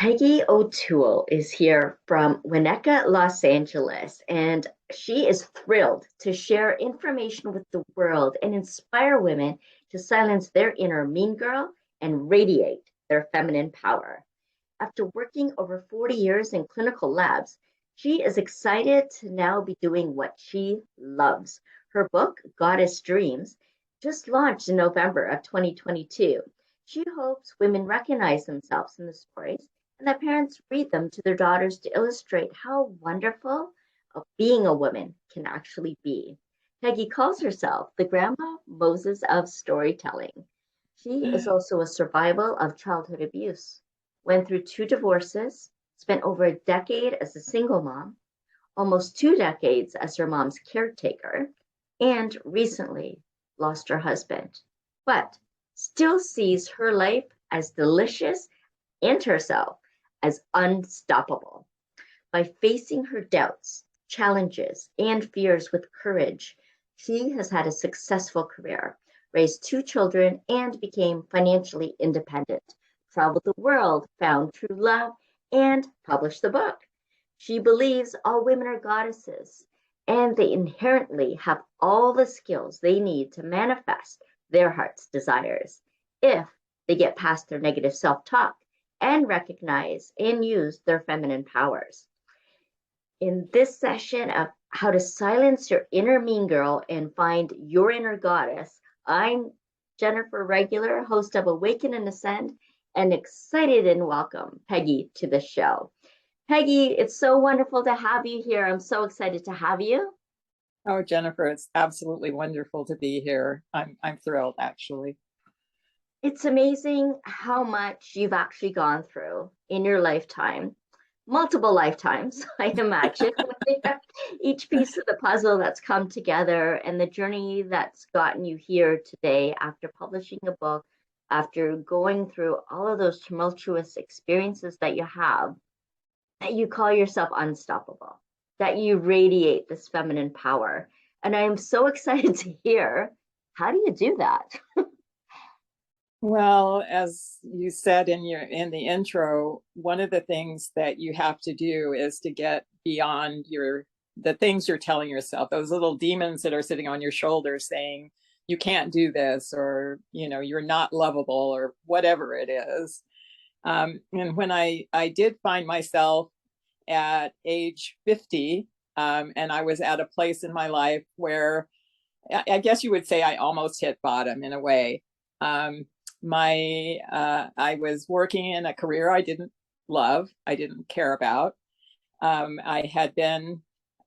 Peggy O'Toole is here from Winnetka, Los Angeles, and she is thrilled to share information with the world and inspire women to silence their inner mean girl and radiate their feminine power. After working over 40 years in clinical labs, she is excited to now be doing what she loves. Her book, Goddess Dreams, just launched in November of 2022. She hopes women recognize themselves in the stories and that parents read them to their daughters to illustrate how wonderful being a woman can actually be. Peggy calls herself the Grandma Moses of storytelling. She is also a survivor of childhood abuse, went through two divorces, spent over a decade as a single mom, almost 2 decades as her mom's caretaker, and recently lost her husband, but still sees her life as delicious and herself as unstoppable. By facing her doubts, challenges, and fears with courage, she has had a successful career, raised two children, and became financially independent, traveled the world, found true love, and published the book. She believes all women are goddesses and they inherently have all the skills they need to manifest their heart's desires if they get past their negative self talk and recognize and use their feminine powers. In this session of how to silence your inner mean girl and find your inner goddess, I'm Jennifer Regular, host of Awaken and Ascend, and excited and welcome Peggy to the show. Peggy, it's so wonderful to have you here. I'm so excited to have you. Oh, Jennifer, it's absolutely wonderful to be here. I'm thrilled, actually. It's amazing how much you've actually gone through in your lifetime, multiple lifetimes, I imagine. Each piece of the puzzle that's come together and the journey that's gotten you here today after publishing a book, after going through all of those tumultuous experiences that you have, that you call yourself unstoppable, that you radiate this feminine power. And I am so excited to hear, how do you do that? Well, as you said in the intro, one of the things that you have to do is to get beyond the things you're telling yourself, those little demons that are sitting on your shoulder saying you can't do this, or you're not lovable, or whatever it is. And when I did find myself at age 50, and I was at a place in my life where I guess you would say I almost hit bottom in a way. I was working in a career I didn't love, I didn't care about. I had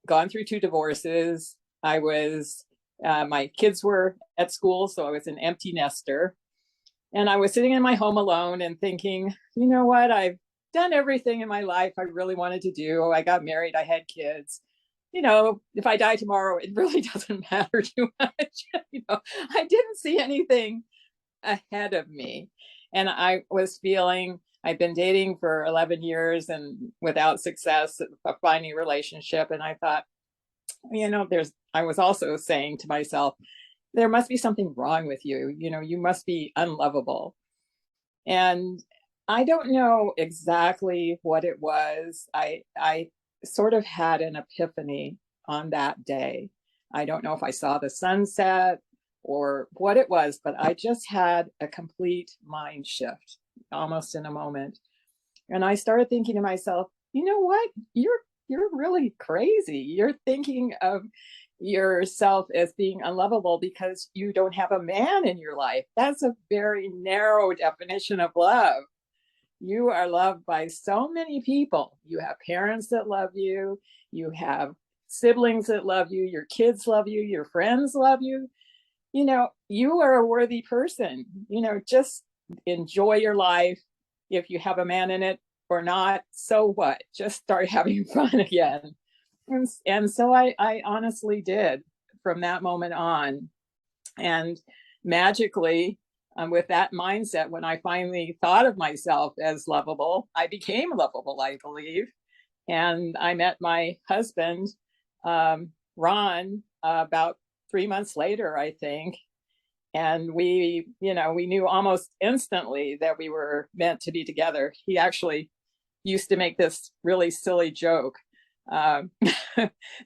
gone through two divorces. My kids were at school, so I was an empty nester. And I was sitting in my home alone and thinking, you know what? I've done everything in my life I really wanted to do. I got married, I had kids. If I die tomorrow, it really doesn't matter too much. I didn't see anything ahead of me. And I was feeling, I've been dating for 11 years and without success of finding a relationship. And I thought, I was also saying to myself, there must be something wrong with you. You must be unlovable. And I don't know exactly what it was. I sort of had an epiphany on that day. I don't know if I saw the sunset or what it was, but I just had a complete mind shift almost in a moment. And I started thinking to myself, you know what? You're really crazy. You're thinking of yourself as being unlovable because you don't have a man in your life. That's a very narrow definition of love. You are loved by so many people. You have parents that love you. You have siblings that love you. Your kids love you. Your friends love you. You are a worthy person. Just enjoy your life. If you have a man in it or not, so what? Just start having fun again. And so I honestly did from that moment on. And magically, with that mindset, when I finally thought of myself as lovable, I became lovable, I believe. And I met my husband, Ron, about 3 months later, I think. And we knew almost instantly that we were meant to be together. He actually used to make this really silly joke um,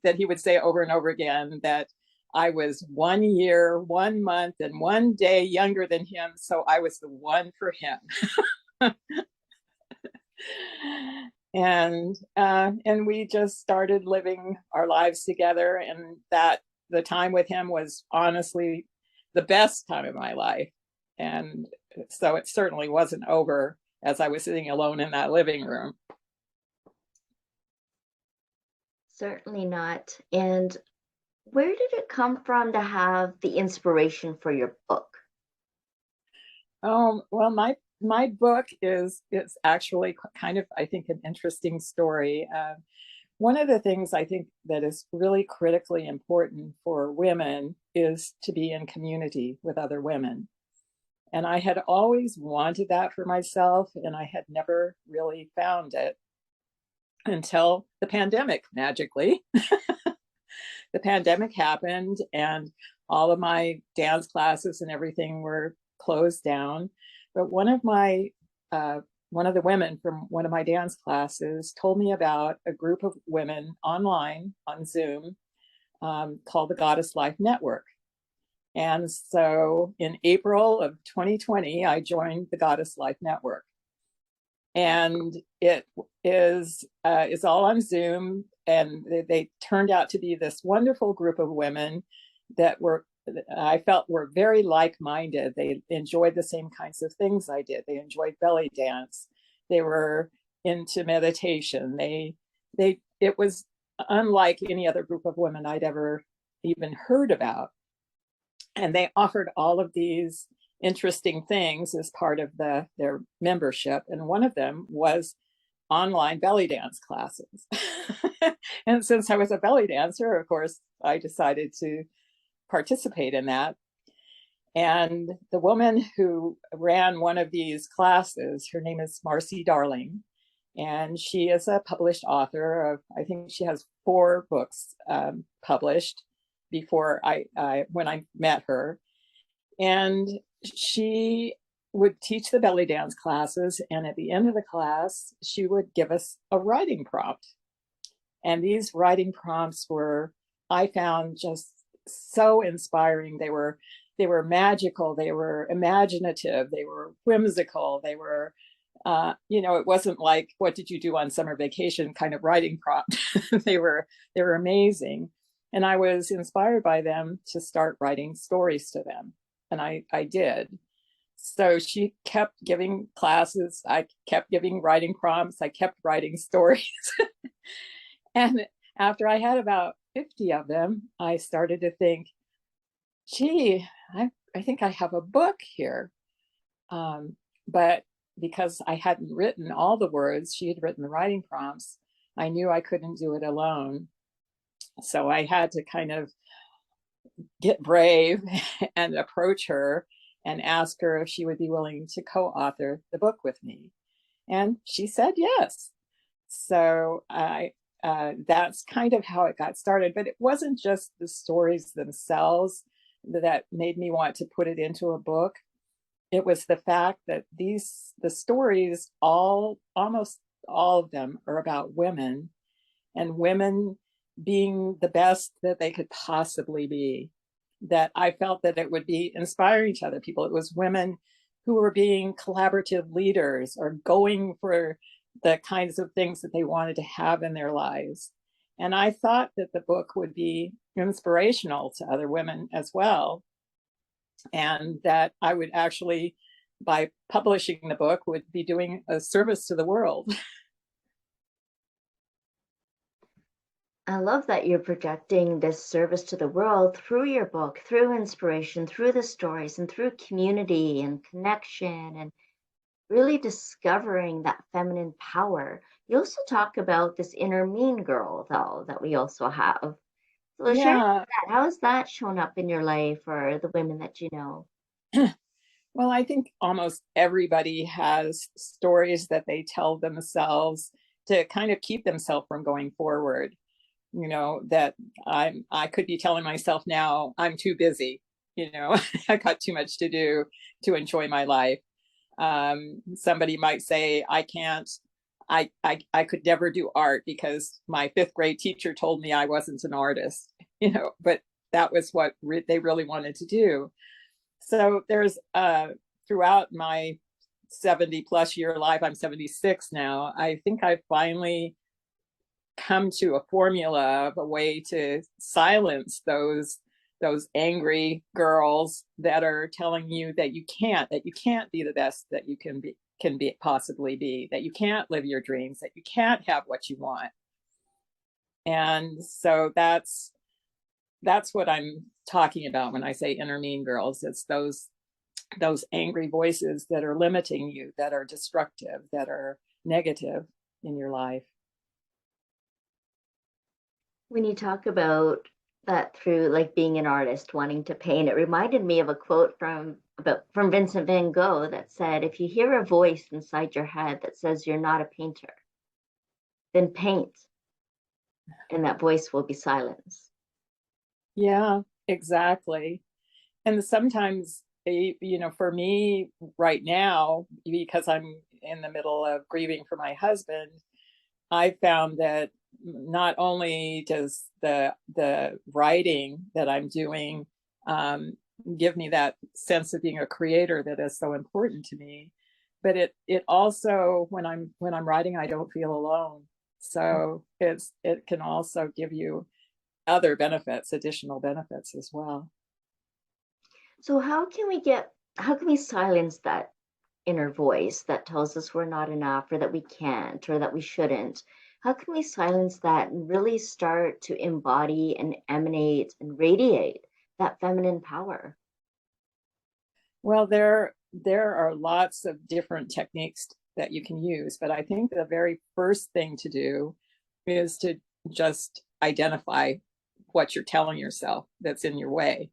that he would say over and over again, that I was 1 year, 1 month, and 1 day younger than him, so I was the one for him. And we just started living our lives together, and that the time with him was honestly the best time of my life. And so it certainly wasn't over as I was sitting alone in that living room. Certainly not. And where did it come from to have the inspiration for your book? Well, my book is it's actually kind of, I think, an interesting story. One of the things I think that is really critically important for women is to be in community with other women. And I had always wanted that for myself, and I had never really found it until the pandemic, magically. The pandemic happened, and all of my dance classes and everything were closed down. But one of the women from one of my dance classes told me about a group of women online on Zoom called the Goddess Life Network. And so in April of 2020, I joined the Goddess Life Network. And it is all on Zoom, and they turned out to be this wonderful group of women that I felt were very like-minded. They enjoyed the same kinds of things I did. They enjoyed belly dance. They were into meditation. It was unlike any other group of women I'd ever even heard about. And they offered all of these interesting things as part of their membership. And one of them was online belly dance classes. And since I was a belly dancer, of course, I decided to participate in that. And the woman who ran one of these classes, her name is Marcy Darling, and she is a published author of, I think she has 4 books published before when I met her. And she would teach the belly dance classes, and at the end of the class, she would give us a writing prompt. And these writing prompts were, I found, just so inspiring. They were magical, they were imaginative, they were whimsical, they were it wasn't like, what did you do on summer vacation kind of writing prompt. they were amazing. And I was inspired by them to start writing stories to them. And I did. So she kept giving classes, I kept giving writing prompts, I kept writing stories. And after I had about 50 of them, I started to think, gee, I think I have a book here. But because I hadn't written all the words, she had written the writing prompts, I knew I couldn't do it alone. So I had to kind of get brave and approach her and ask her if she would be willing to co-author the book with me. And she said yes. So that's kind of how it got started. But it wasn't just the stories themselves that made me want to put it into a book. It was the fact that the stories, almost all of them, are about women, and women being the best that they could possibly be. That I felt that it would be inspiring to other people. It was women who were being collaborative leaders or going for the kinds of things that they wanted to have in their lives. And I thought that the book would be inspirational to other women as well. And that I would actually, by publishing the book, would be doing a service to the world. I love that you're projecting this service to the world through your book, through inspiration, through the stories, and through community and connection, and really discovering that feminine power. You also talk about this inner mean girl, though, that we also have. So share Yeah. that. How has that shown up in your life or the women that you know? Well, I think almost everybody has stories that they tell themselves to kind of keep themselves from going forward. That I could be telling myself now, I'm too busy, I got too much to do to enjoy my life. Somebody might say, I can't I could never do art because my fifth grade teacher told me I wasn't an artist, but that was what they really wanted to do. So there's throughout my 70 plus year life, I'm 76 now, I think I finally come to a formula of a way to silence those angry girls that are telling you that you can't be the best that you can be possibly be, that you can't live your dreams, that you can't have what you want. And so that's what I'm talking about when I say inner mean girls. It's those angry voices that are limiting you, that are destructive, that are negative in your life. When you talk about that through like being an artist, wanting to paint, it reminded me of a quote from Vincent van Gogh that said, if you hear a voice inside your head that says you're not a painter, then paint, and that voice will be silenced. Yeah, exactly. And sometimes, for me right now, because I'm in the middle of grieving for my husband, I found that not only does the writing that I'm doing give me that sense of being a creator that is so important to me, but it also, when I'm writing, I don't feel alone. So it can also give you other benefits, additional benefits as well. So how can we silence that inner voice that tells us we're not enough, or that we can't, or that we shouldn't? How can we silence that and really start to embody and emanate and radiate that feminine power? Well, there are lots of different techniques that you can use, but I think the very first thing to do is to just identify what you're telling yourself that's in your way.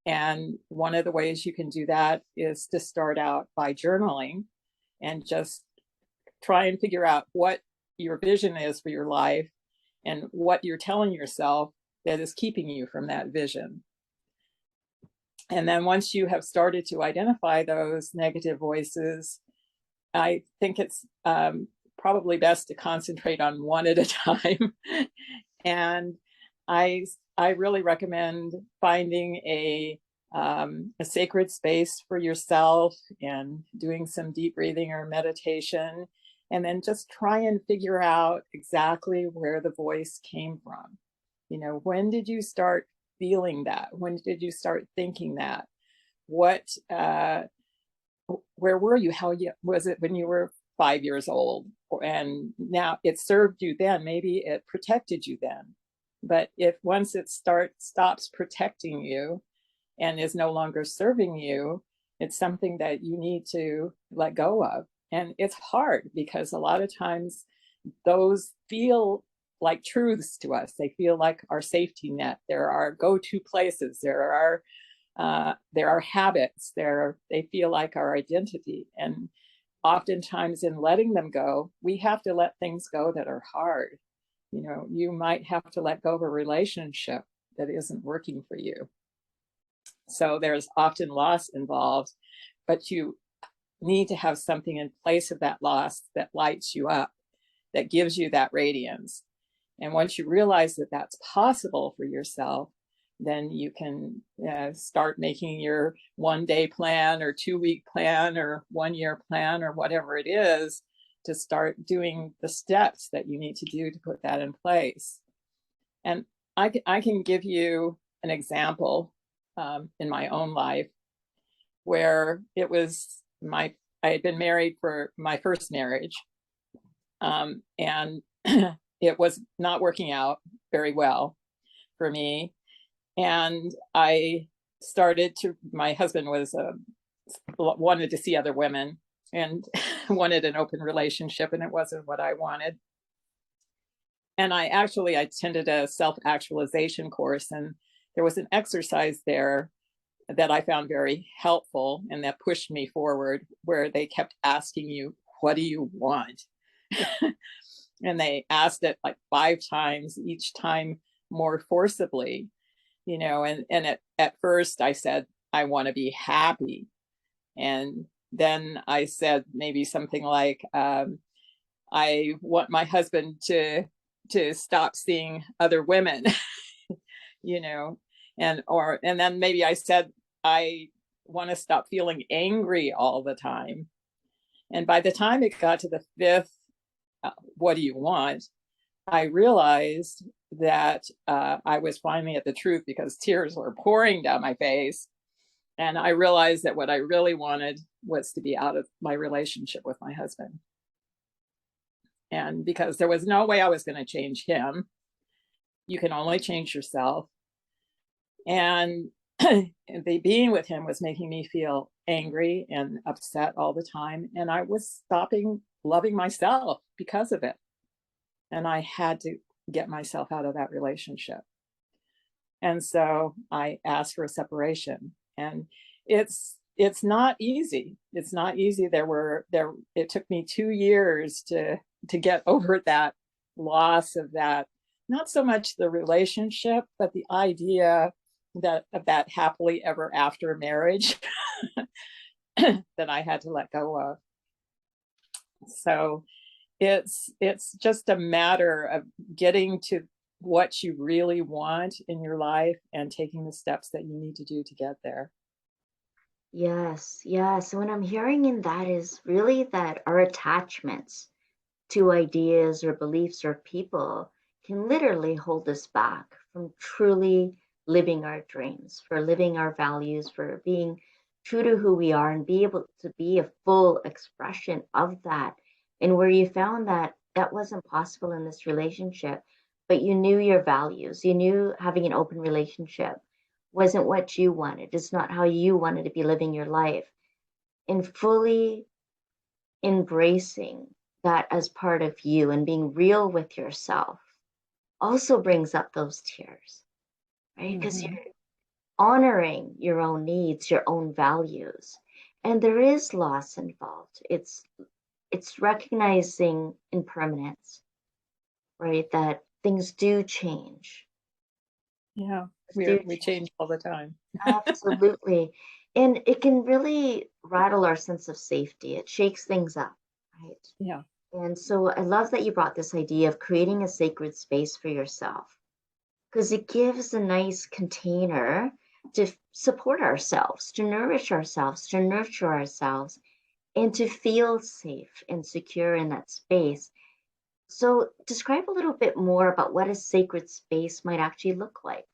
And one of the ways you can do that is to start out by journaling and just try and figure out what your vision is for your life and what you're telling yourself that is keeping you from that vision. And then once you have started to identify those negative voices, I think it's probably best to concentrate on one at a time. And I really recommend finding a sacred space for yourself and doing some deep breathing or meditation, and then just try and figure out exactly where the voice came from. When did you start feeling that? When did you start thinking that? What, where were you? How was it when you were 5 years old? And now it served you then, maybe it protected you then. But if once it stops protecting you and is no longer serving you, it's something that you need to let go of. And it's hard because a lot of times those feel like truths to us. They feel like our safety net. They're our go-to places. There are habits. They feel like our identity. And oftentimes in letting them go, we have to let things go that are hard. You might have to let go of a relationship that isn't working for you. So there's often loss involved, but you need to have something in place of that loss that lights you up, that gives you that radiance. And once you realize that that's possible for yourself, then you can start making your 1-day plan or 2-week plan or 1-year plan or whatever it is, to start doing the steps that you need to do to put that in place. And I can give you an example in my own life where it was I had been married for my first marriage, and it was not working out very well for me. And my husband wanted to see other women and wanted an open relationship, and it wasn't what I wanted. And I attended a self-actualization course, and there was an exercise there that I found very helpful and that pushed me forward, where they kept asking you, what do you want? And they asked it like 5 times, each time more forcibly, and at first I said, I want to be happy. And then I said maybe something like, I want my husband to stop seeing other women, you know, and then maybe I said I want to stop feeling angry all the time. And by the time it got to the fifth, what do you want? I realized that I was finally at the truth, because tears were pouring down my face. And I realized that what I really wanted was to be out of my relationship with my husband. And because there was no way I was going to change him, you can only change yourself. And being with him was making me feel angry and upset all the time. And I was stopping loving myself because of it. And I had to get myself out of that relationship. And so I asked for a separation. And it's not easy. It's not easy. It took me 2 years to get over that loss of that, not so much the relationship, but the idea that of that happily ever after marriage that I had to let go of. So it's just a matter of getting to what you really want in your life and taking the steps that you need to do to get there. Yes, yes. What I'm hearing in that is really that our attachments to ideas or beliefs or people can literally hold us back from truly living our dreams, for living our values, for being true to who we are and be able to be a full expression of that. And where you found that that wasn't possible in this relationship, but you knew your values, you knew having an open relationship wasn't what you wanted. It's not how you wanted to be living your life. And fully embracing that as part of you and being real with yourself also brings up those tears, right? Because Mm-hmm. you're honoring your own needs, your own values. And there is loss involved. It's recognizing impermanence, right? That things do change. Yeah, Do we change all the time. absolutely. And it can really rattle our sense of safety. It shakes things up, right? Yeah. And so I love that you brought this idea of creating a sacred space for yourself, because it gives a nice container to support ourselves, to nourish ourselves, to nurture ourselves, and to feel safe and secure in that space. So, describe a little bit more about what a sacred space might actually look like.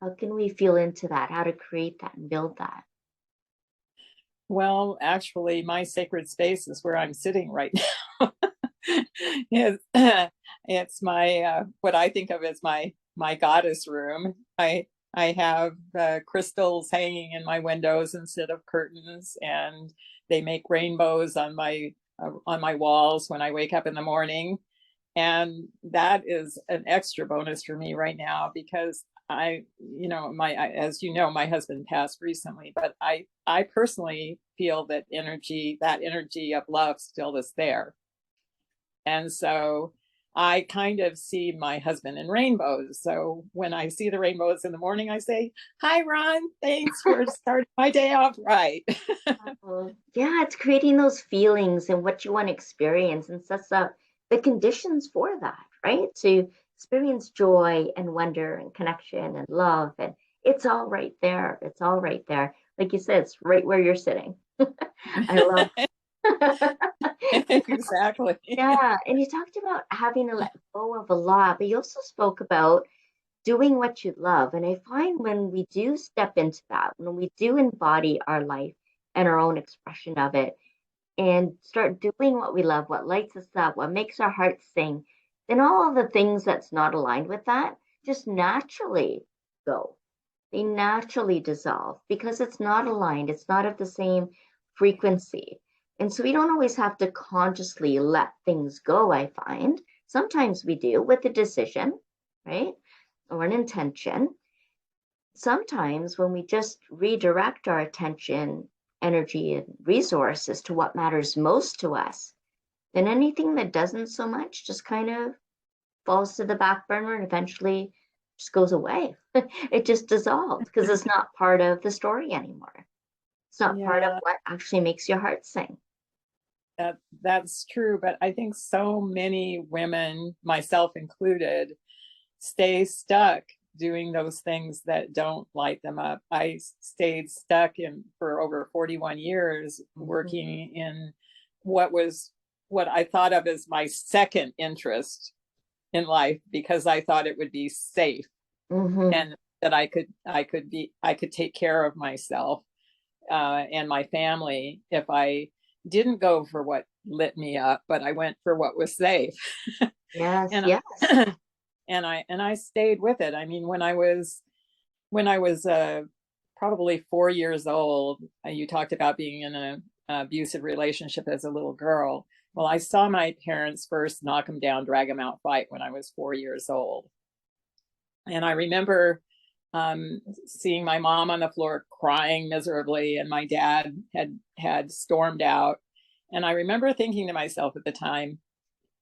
How can we feel into that? How to create that and build that? Well, actually, my sacred space is where I'm sitting right now. it's, it's my what I think of as my goddess room. I have crystals hanging in my windows instead of curtains, and they make rainbows on my walls when I wake up in the morning. And that is an extra bonus for me right now, because as you know, my husband passed recently, but I personally feel that energy of love still is there. And so I kind of see my husband in rainbows. So when I see the rainbows in the morning, I say, "Hi, Ron. Thanks for starting my day off right." Yeah, it's creating those feelings and what you want to experience and sets up the conditions for that, right? To experience joy and wonder and connection and love. And it's all right there. It's all right there. Like you said, it's right where you're sitting. I love Exactly. Yeah, and you talked about having to let go of a lot, but you also spoke about doing what you love. And I find when we do step into that, when we do embody our life and our own expression of it, and start doing what we love, what lights us up, what makes our hearts sing, then all of the things that's not aligned with that just naturally go. They naturally dissolve because it's not aligned, it's not of the same frequency. And so we don't always have to consciously let things go, I find. Sometimes we do with a decision, right? Or an intention. Sometimes when we just redirect our attention, energy, and resources to what matters most to us, then anything that doesn't so much just kind of falls to the back burner and eventually just goes away. It just dissolves because it's not part of the story anymore. It's not part of Yeah. what actually makes your heart sing. That's true, but I think so many women, myself included, stay stuck doing those things that don't light them up. I stayed stuck in for over 41 years Mhm. working in what was what I thought of as my second interest in life, because I thought it would be safe Mhm. and that I could take care of myself and my family if I didn't go for what lit me up, but I went for what was safe. Yes, and yes. and I stayed with it. I mean, when I was probably 4 years old, you talked about being in an abusive relationship as a little girl. Well, I saw my parents first knock him down, drag him out, fight when I was 4 years old. And I remember seeing my mom on the floor crying miserably, and my dad had stormed out. And I remember thinking to myself at the time,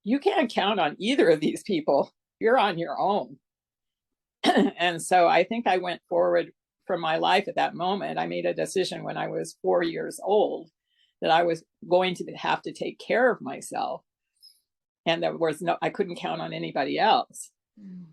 you can't count on either of these people. You're on your own. And so I think I went forward from my life at that moment. I made a decision when I was 4 years old that I was going to have to take care of myself. And there was no, I couldn't count on anybody else. Mm.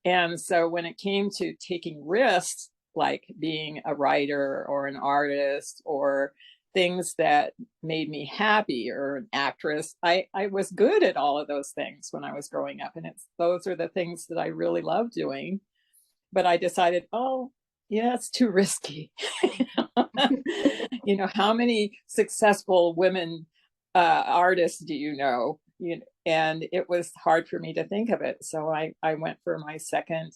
And so when it came to taking risks, like being a writer or an artist or things that made me happy or an actress, I was good at all of those things when I was growing up. And those are the things that I really love doing. But I decided, oh, yeah, it's too risky. You know, how many successful women artists do you know? And it was hard for me to think of it. So I went for my second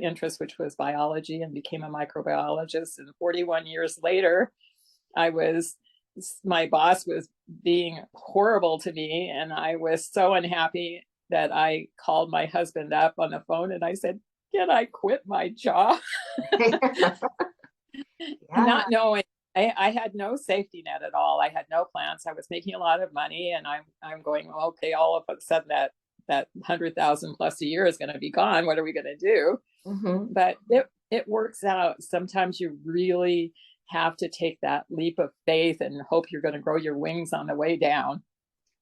interest, which was biology, and became a microbiologist. And 41 years later, I was, my boss was being horrible to me. And I was so unhappy that I called my husband up on the phone and I said, can I quit my job? Yeah. Not knowing, I had no safety net at all. I had no plans. I was making a lot of money, and I'm going, okay, all of a sudden that 100,000 plus a year is going to be gone. What are we going to do? Hmm. But it works out. Sometimes you really have to take that leap of faith and hope you're going to grow your wings on the way down.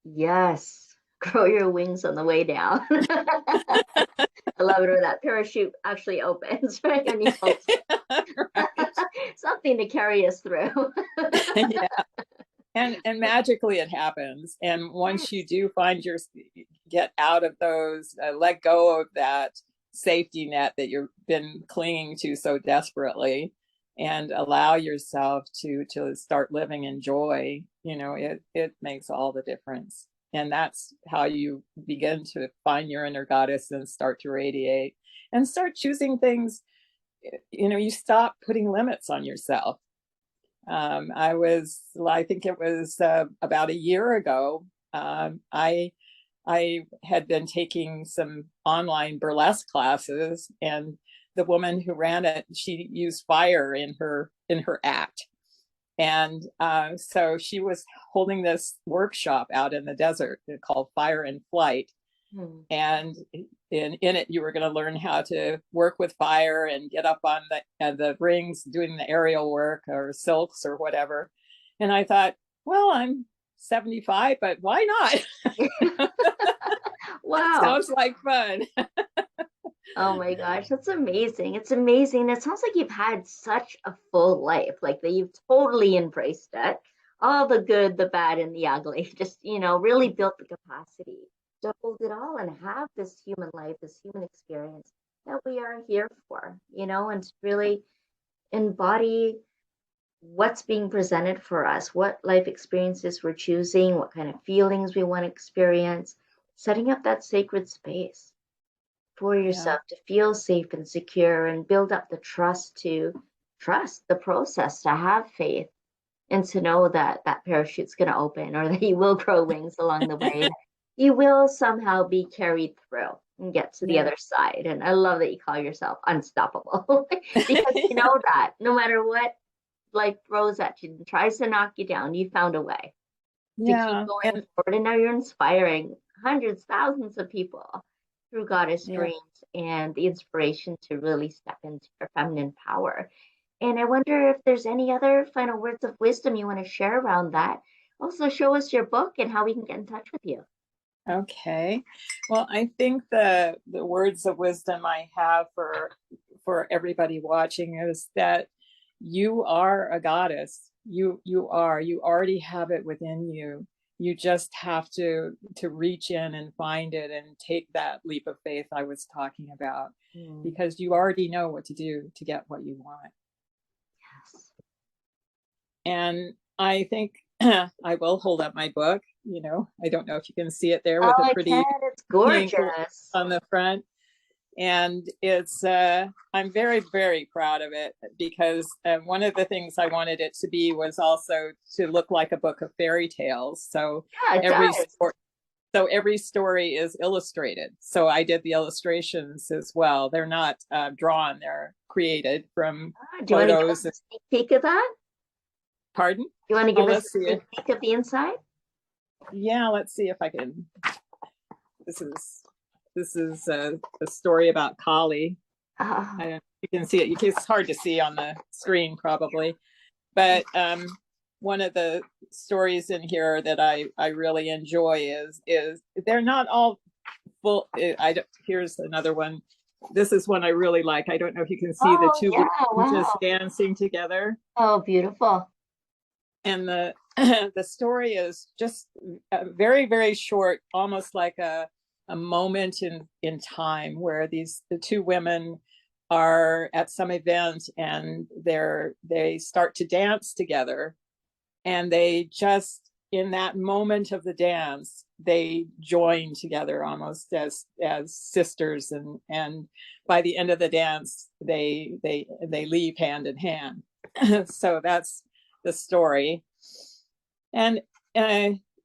Yes. Grow your wings on the way down. I love it when that parachute actually opens, right? When you hope Right. something to carry us through. Yeah. And magically it happens. And once you Yes. do find your get out of those, let go of that safety net that you've been clinging to so desperately, and allow yourself to start living in joy, you know, it makes all the difference. And that's how you begin to find your inner goddess and start to radiate and start choosing things. You know, you stop putting limits on yourself. I think it was about a year ago. I had been taking some online burlesque classes, and the woman who ran it, she used fire in her act, and so she was holding this workshop out in the desert called Fire and Flight, Hmm. and in it you were going to learn how to work with fire and get up on the rings doing the aerial work or silks or whatever. And I thought, well, I'm 75, but why not? That Wow. sounds like fun. Oh my gosh, that's amazing. It's amazing. It sounds like you've had such a full life, like that you've totally embraced it. All the good, the bad, and the ugly. Just, really built the capacity to hold it all and have this human life, this human experience that we are here for, and to really embody what's being presented for us, what life experiences we're choosing, what kind of feelings we want to experience, setting up that sacred space for Yeah, yourself to feel safe and secure and build up the trust to trust the process, to have faith, and to know that that parachute's going to open or that you will grow wings along the way, that you will somehow be carried through and get to the yeah. other side. And I love that you call yourself unstoppable because you know that no matter what life throws at you and tries to knock you down, you found a way to keep Yeah, going and forward. And now you're inspiring hundreds, thousands of people through Goddess yeah. Dreams and the inspiration to really step into your feminine power. And I wonder if there's any other final words of wisdom you want to share around that, Also, show us your book and how we can get in touch with you. Okay. Well, I think the words of wisdom I have for everybody watching is that you are a goddess. You are. You already have it within you. You just have to reach in and find it and take that leap of faith I was talking about, because you already know what to do to get what you want. Yes. And I think I will hold up my book. I don't know if you can see it there with Oh, a I pretty can. It's pink gorgeous. on the front. And it's I'm very, very proud of it, because one of the things I wanted it to be was also to look like a book of fairy tales. So Yeah, it does. every story is illustrated. So I did the illustrations as well. They're not drawn, they're created from Do you want to give us photos. a sneak peek of that? Pardon? You want to give us Let's a see sneak peek of the inside? Yeah, let's see if I can. This is a story about Kali. You can see it. It's hard to see on the screen probably, but one of the stories in here that I really enjoy is they're not all full. Here's another one. This is one I really like. I don't know if you can see the Oh, two yeah, women just wow. dancing together. Oh, beautiful. And the the story is just very, very short, almost like a moment in time where the two women are at some event, and they start to dance together, and they just, in that moment of the dance, they join together almost as sisters, and by the end of the dance they leave hand in hand. So that's the story. And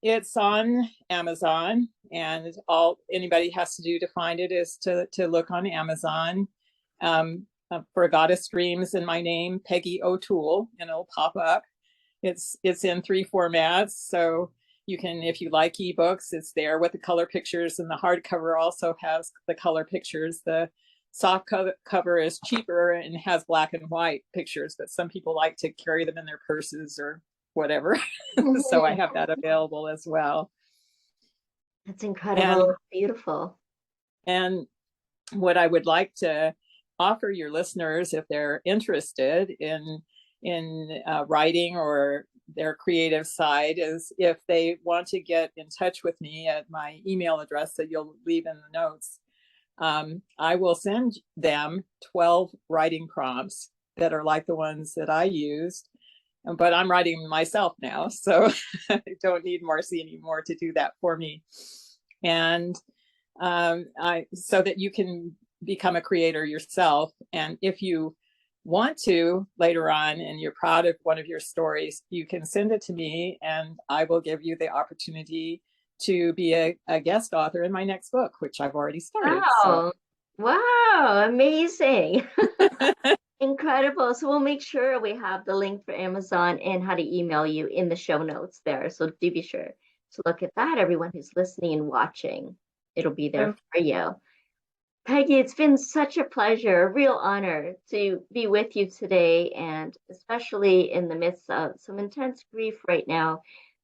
it's on Amazon, and all anybody has to do to find it is to look on Amazon for Goddess Dreams in my name, Peggy O'Toole, and it'll pop up. It's in 3 formats, so you can, if you like ebooks, it's there with the color pictures, and the hardcover also has the color pictures. The soft cover is cheaper and has black and white pictures, but some people like to carry them in their purses or whatever. So I have that available as well. That's incredible. And, Beautiful. and what I would like to offer your listeners, if they're interested in writing or their creative side, is if they want to get in touch with me at my email address that you'll leave in the notes, I will send them 12 writing prompts that are like the ones that I used. But I'm writing myself now, so I don't need Marcy anymore to do that for me. And so that you can become a creator yourself. And if you want to later on, and you're proud of one of your stories, you can send it to me, and I will give you the opportunity to be a guest author in my next book, which I've already started. Wow. Wow, amazing. Incredible. So we'll make sure we have the link for Amazon and how to email you in the show notes there. So do be sure to look at that, everyone who's listening and watching. It'll be there for you. Peggy, it's been such a pleasure, a real honor to be with you today, and especially in the midst of some intense grief right now,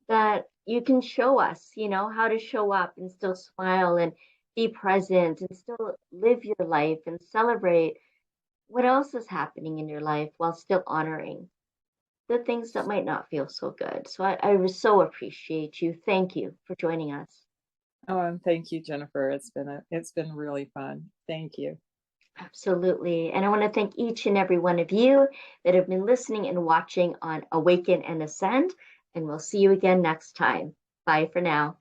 that you can show us, how to show up and still smile and be present and still live your life and celebrate what else is happening in your life while still honoring the things that might not feel so good. So I so appreciate you. Thank you for joining us. Oh, and thank you, Jennifer. It's been really fun. Thank you. Absolutely. And I want to thank each and every one of you that have been listening and watching on Awaken and Ascend. And we'll see you again next time. Bye for now.